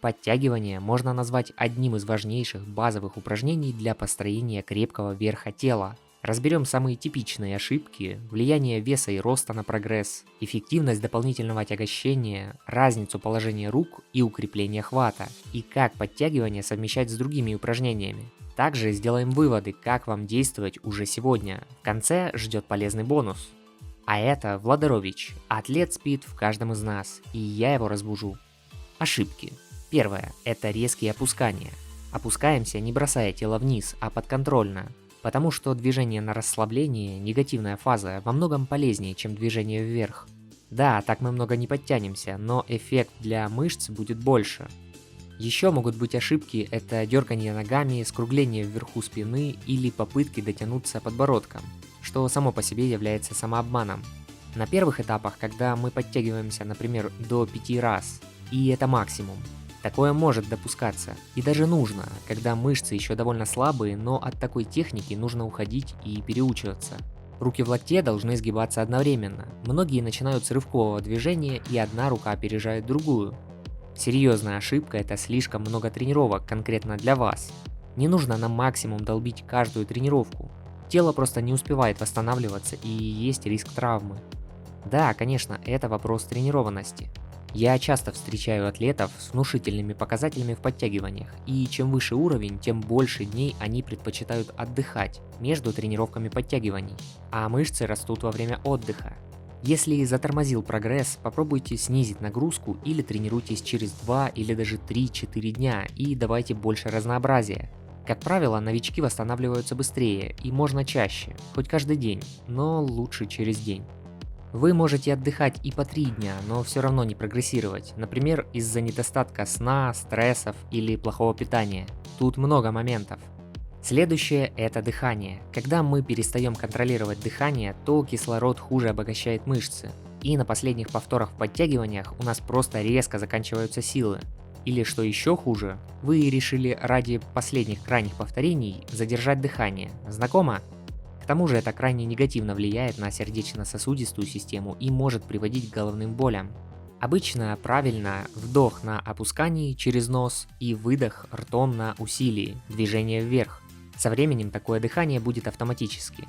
Подтягивание можно назвать одним из важнейших базовых упражнений для построения крепкого верха тела. Разберем самые типичные ошибки, влияние веса и роста на прогресс, эффективность дополнительного отягощения, разницу положения рук и укрепления хвата, и как подтягивание совмещать с другими упражнениями. Также сделаем выводы, как вам действовать уже сегодня. В конце ждет полезный бонус. А это Владарович, атлет спит в каждом из нас, и я его разбужу. Ошибки. Первое – это резкие опускания. Опускаемся, не бросая тело вниз, а подконтрольно. Потому что движение на расслабление, негативная фаза, во многом полезнее, чем движение вверх. Да, так мы много не подтянемся, но эффект для мышц будет больше. Еще могут быть ошибки – это дергание ногами, скругление вверху спины или попытки дотянуться подбородком, что само по себе является самообманом. На первых этапах, когда мы подтягиваемся, например, до 5 раз, и это максимум, такое может допускаться, и даже нужно, когда мышцы еще довольно слабые, но от такой техники нужно уходить и переучиваться. Руки в локте должны сгибаться одновременно. Многие начинают с рывкового движения, и одна рука опережает другую. Серьезная ошибка – это слишком много тренировок конкретно для вас. Не нужно на максимум долбить каждую тренировку. Тело просто не успевает восстанавливаться, и есть риск травмы. Да, конечно, это вопрос тренированности. Я часто встречаю атлетов с внушительными показателями в подтягиваниях, и чем выше уровень, тем больше дней они предпочитают отдыхать между тренировками подтягиваний, а мышцы растут во время отдыха. Если затормозил прогресс, попробуйте снизить нагрузку или тренируйтесь через 2 или даже 3-4 дня и давайте больше разнообразия. Как правило, новички восстанавливаются быстрее и можно чаще, хоть каждый день, но лучше через день. Вы можете отдыхать и по 3 дня, но все равно не прогрессировать, например, из-за недостатка сна, стрессов или плохого питания. Тут много моментов. Следующее – это дыхание. Когда мы перестаем контролировать дыхание, то кислород хуже обогащает мышцы. И на последних повторах в подтягиваниях у нас просто резко заканчиваются силы. Или что еще хуже, вы решили ради последних крайних повторений задержать дыхание. Знакомо? К тому же это крайне негативно влияет на сердечно-сосудистую систему и может приводить к головным болям. Обычно правильно вдох на опускании через нос и выдох ртом на усилии, движение вверх. Со временем такое дыхание будет автоматически.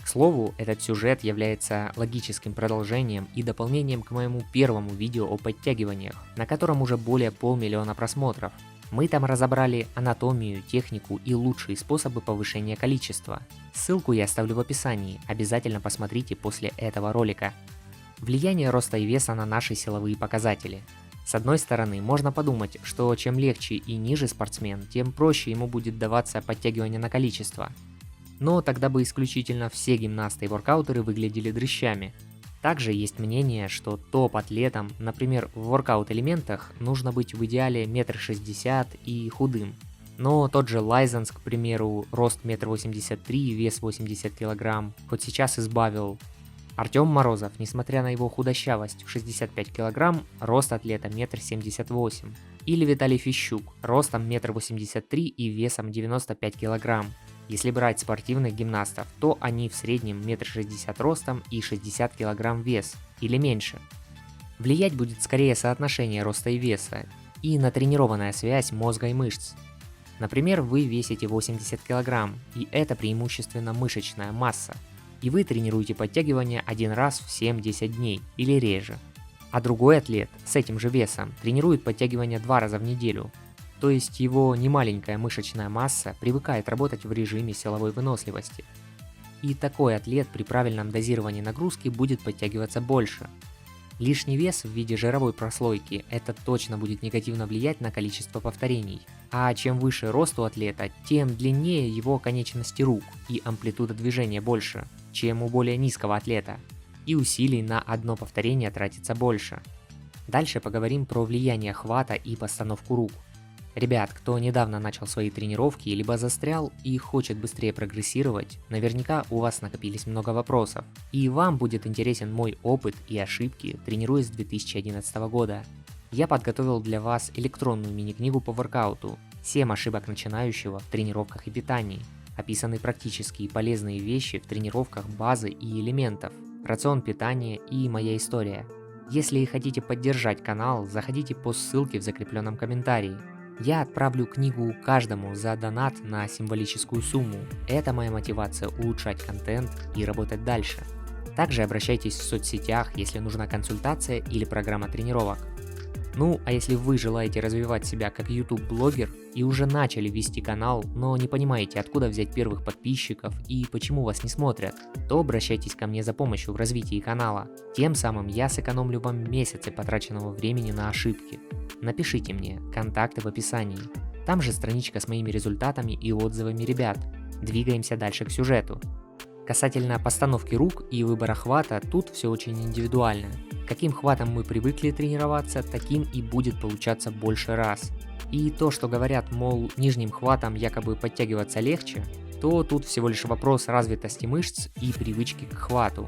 К слову, этот сюжет является логическим продолжением и дополнением к моему первому видео о подтягиваниях, на котором уже более 500 000 просмотров. Мы там разобрали анатомию, технику и лучшие способы повышения количества. Ссылку я оставлю в описании, обязательно посмотрите после этого ролика. Влияние роста и веса на наши силовые показатели. С одной стороны, можно подумать, что чем легче и ниже спортсмен, тем проще ему будет даваться подтягивание на количество. Но тогда бы исключительно все гимнасты и воркаутеры выглядели дрыщами. Также есть мнение, что топ-атлетам, например, в воркаут-элементах, нужно быть в идеале 1,60 м и худым. Но тот же Лайзенс, к примеру, рост 1,83 м, вес 80 кг, хоть сейчас избавил. Артем Морозов, несмотря на его худощавость в 65 кг, рост атлета 1,78 м. Или Виталий Фищук, ростом 1,83 м и весом 95 кг. Если брать спортивных гимнастов, то они в среднем 1,60 м ростом и 60 кг вес, или меньше. Влиять будет скорее соотношение роста и веса, и натренированная связь мозга и мышц. Например, вы весите 80 кг, и это преимущественно мышечная масса, и вы тренируете подтягивания один раз в 7-10 дней или реже. А другой атлет с этим же весом тренирует подтягивания 2 раза в неделю. То есть его немаленькая мышечная масса привыкает работать в режиме силовой выносливости. И такой атлет при правильном дозировании нагрузки будет подтягиваться больше. Лишний вес в виде жировой прослойки – это точно будет негативно влиять на количество повторений. А чем выше рост у атлета, тем длиннее его конечности рук и амплитуда движения больше, чем у более низкого атлета. И усилий на одно повторение тратится больше. Дальше поговорим про влияние хвата и постановку рук. Ребят, кто недавно начал свои тренировки, либо застрял и хочет быстрее прогрессировать, наверняка у вас накопились много вопросов. И вам будет интересен мой опыт и ошибки, тренируясь с 2011 года. Я подготовил для вас электронную мини-книгу по воркауту «7 ошибок начинающего в тренировках и питании». Описаны практические и полезные вещи в тренировках базы и элементов, рацион питания и моя история. Если хотите поддержать канал, заходите по ссылке в закрепленном комментарии. Я отправлю книгу каждому за донат на символическую сумму. Это моя мотивация улучшать контент и работать дальше. Также обращайтесь в соцсетях, если нужна консультация или программа тренировок. Ну, а если вы желаете развивать себя как YouTube-блогер и уже начали вести канал, но не понимаете, откуда взять первых подписчиков и почему вас не смотрят, то обращайтесь ко мне за помощью в развитии канала. Тем самым я сэкономлю вам месяцы потраченного времени на ошибки. Напишите мне, контакты в описании. Там же страничка с моими результатами и отзывами ребят. Двигаемся дальше к сюжету. Касательно постановки рук и выбора хвата, тут все очень индивидуально. Каким хватом мы привыкли тренироваться, таким и будет получаться больше раз. И то, что говорят, мол, нижним хватом якобы подтягиваться легче, то тут всего лишь вопрос развитости мышц и привычки к хвату.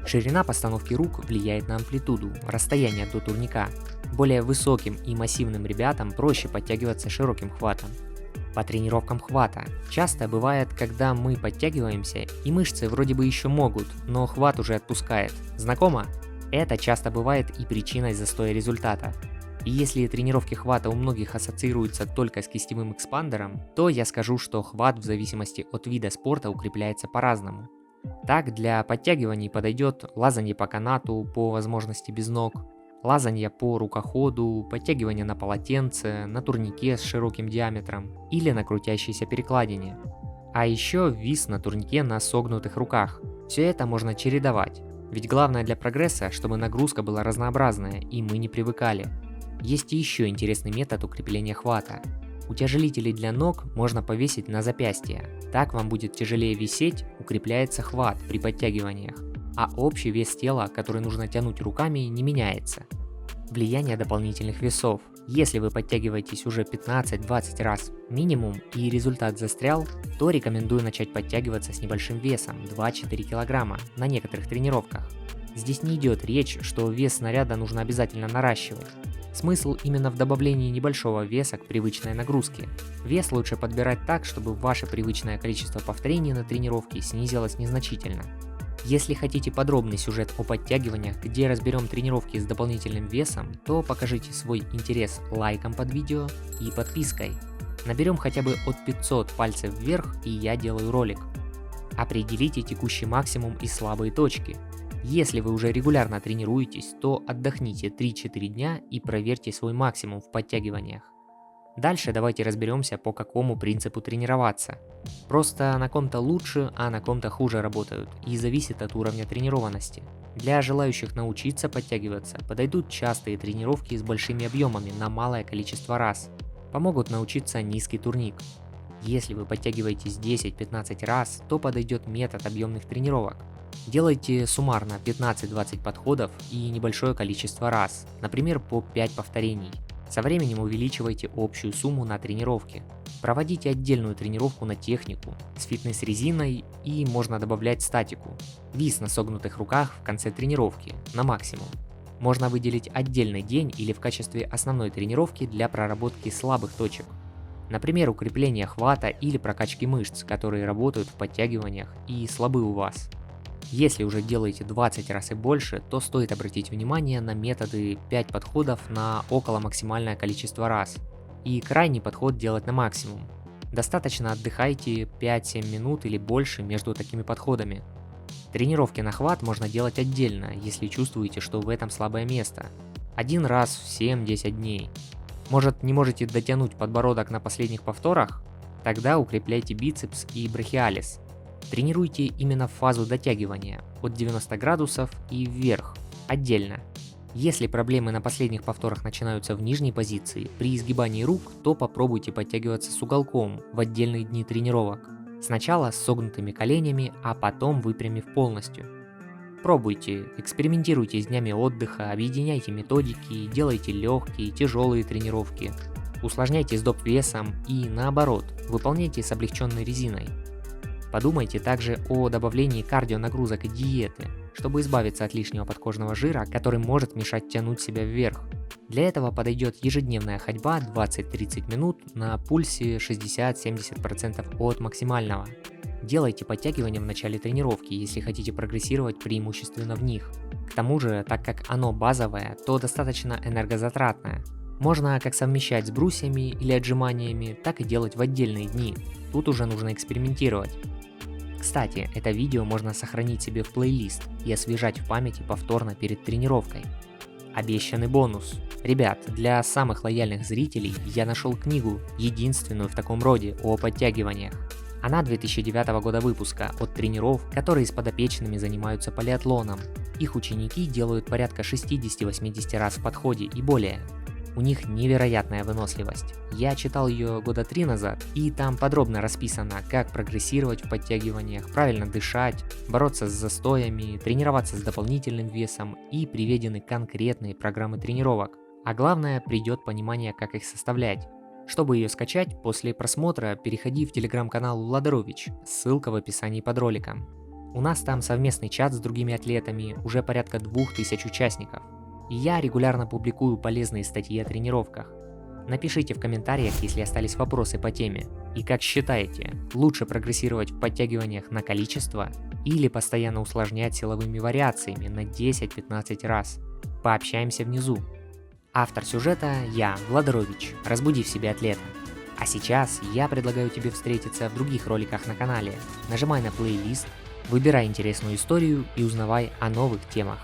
Ширина постановки рук влияет на амплитуду, расстояние до турника. Более высоким и массивным ребятам проще подтягиваться широким хватом. По тренировкам хвата часто бывает, когда мы подтягиваемся и мышцы вроде бы еще могут, но хват уже отпускает. Знакомо? Это часто бывает и причиной застоя результата. И если тренировки хвата у многих ассоциируются только с кистевым экспандером, то я скажу, что хват в зависимости от вида спорта укрепляется по-разному. Так, для подтягиваний подойдет лазанье по канату, по возможности без ног, лазанье по рукоходу, подтягивание на полотенце, на турнике с широким диаметром или на крутящейся перекладине. А еще вис на турнике на согнутых руках. Все это можно чередовать. Ведь главное для прогресса, чтобы нагрузка была разнообразная и мы не привыкали. Есть и еще интересный метод укрепления хвата. Утяжелители для ног можно повесить на запястье. Так вам будет тяжелее висеть, укрепляется хват при подтягиваниях. А общий вес тела, который нужно тянуть руками, не меняется. Влияние дополнительных весов. Если вы подтягиваетесь уже 15-20 раз минимум и результат застрял, то рекомендую начать подтягиваться с небольшим весом 2-4 кг на некоторых тренировках. Здесь не идет речь, что вес снаряда нужно обязательно наращивать. Смысл именно в добавлении небольшого веса к привычной нагрузке. Вес лучше подбирать так, чтобы ваше привычное количество повторений на тренировке снизилось незначительно. Если хотите подробный сюжет о подтягиваниях, где разберем тренировки с дополнительным весом, то покажите свой интерес лайком под видео и подпиской. Наберем хотя бы от 500 пальцев вверх, и я делаю ролик. Определите текущий максимум и слабые точки. Если вы уже регулярно тренируетесь, то отдохните 3-4 дня и проверьте свой максимум в подтягиваниях. Дальше давайте разберемся, по какому принципу тренироваться. Просто на ком-то лучше, а на ком-то хуже работают, и зависит от уровня тренированности. Для желающих научиться подтягиваться подойдут частые тренировки с большими объемами на малое количество раз. Помогут научиться низкий турник. Если вы подтягиваетесь 10-15 раз, то подойдет метод объемных тренировок. Делайте суммарно 15-20 подходов и небольшое количество раз, например, по 5 повторений. Со временем увеличивайте общую сумму на тренировке. Проводите отдельную тренировку на технику с фитнес-резиной и можно добавлять статику. Вис на согнутых руках в конце тренировки на максимум. Можно выделить отдельный день или в качестве основной тренировки для проработки слабых точек. Например, укрепление хвата или прокачки мышц, которые работают в подтягиваниях и слабы у вас. Если уже делаете 20 раз и больше, то стоит обратить внимание на методы 5 подходов на около максимальное количество раз. И крайний подход делать на максимум. Достаточно отдыхайте 5-7 минут или больше между такими подходами. Тренировки на хват можно делать отдельно, если чувствуете, что в этом слабое место. Один раз в 7-10 дней. Может, не можете дотянуть подбородок на последних повторах? Тогда укрепляйте бицепс и брахиалис. Тренируйте именно фазу дотягивания от 90 градусов и вверх, отдельно. Если проблемы на последних повторах начинаются в нижней позиции, при изгибании рук, то попробуйте подтягиваться с уголком в отдельные дни тренировок. Сначала с согнутыми коленями, а потом выпрямив полностью. Пробуйте, экспериментируйте с днями отдыха, объединяйте методики, делайте легкие, тяжелые тренировки. Усложняйте с доп. Весом и наоборот, выполняйте с облегченной резиной. Подумайте также о добавлении кардионагрузок и диеты, чтобы избавиться от лишнего подкожного жира, который может мешать тянуть себя вверх. Для этого подойдет ежедневная ходьба 20-30 минут на пульсе 60-70% от максимального. Делайте подтягивания в начале тренировки, если хотите прогрессировать преимущественно в них. К тому же, так как оно базовое, то достаточно энергозатратное. Можно как совмещать с брусьями или отжиманиями, так и делать в отдельные дни. Тут уже нужно экспериментировать. Кстати, это видео можно сохранить себе в плейлист и освежать в памяти повторно перед тренировкой. Обещанный бонус. Ребят, для самых лояльных зрителей я нашел книгу, единственную в таком роде, о подтягиваниях. Она 2009 года выпуска от тренеров, которые с подопечными занимаются полиатлоном. Их ученики делают порядка 60-80 раз в подходе и более. У них невероятная выносливость. Я читал ее года 3 назад, и там подробно расписано, как прогрессировать в подтягиваниях, правильно дышать, бороться с застоями, тренироваться с дополнительным весом и приведены конкретные программы тренировок. А главное, придет понимание, как их составлять. Чтобы ее скачать, после просмотра переходи в телеграм-канал Владарович, ссылка в описании под роликом. У нас там совместный чат с другими атлетами, уже порядка 2000 участников. И я регулярно публикую полезные статьи о тренировках. Напишите в комментариях, если остались вопросы по теме. И как считаете, лучше прогрессировать в подтягиваниях на количество или постоянно усложнять силовыми вариациями на 10-15 раз? Пообщаемся внизу. Автор сюжета я, Владарович, разбуди в себе атлета. А сейчас я предлагаю тебе встретиться в других роликах на канале. Нажимай на плейлист, выбирай интересную историю и узнавай о новых темах.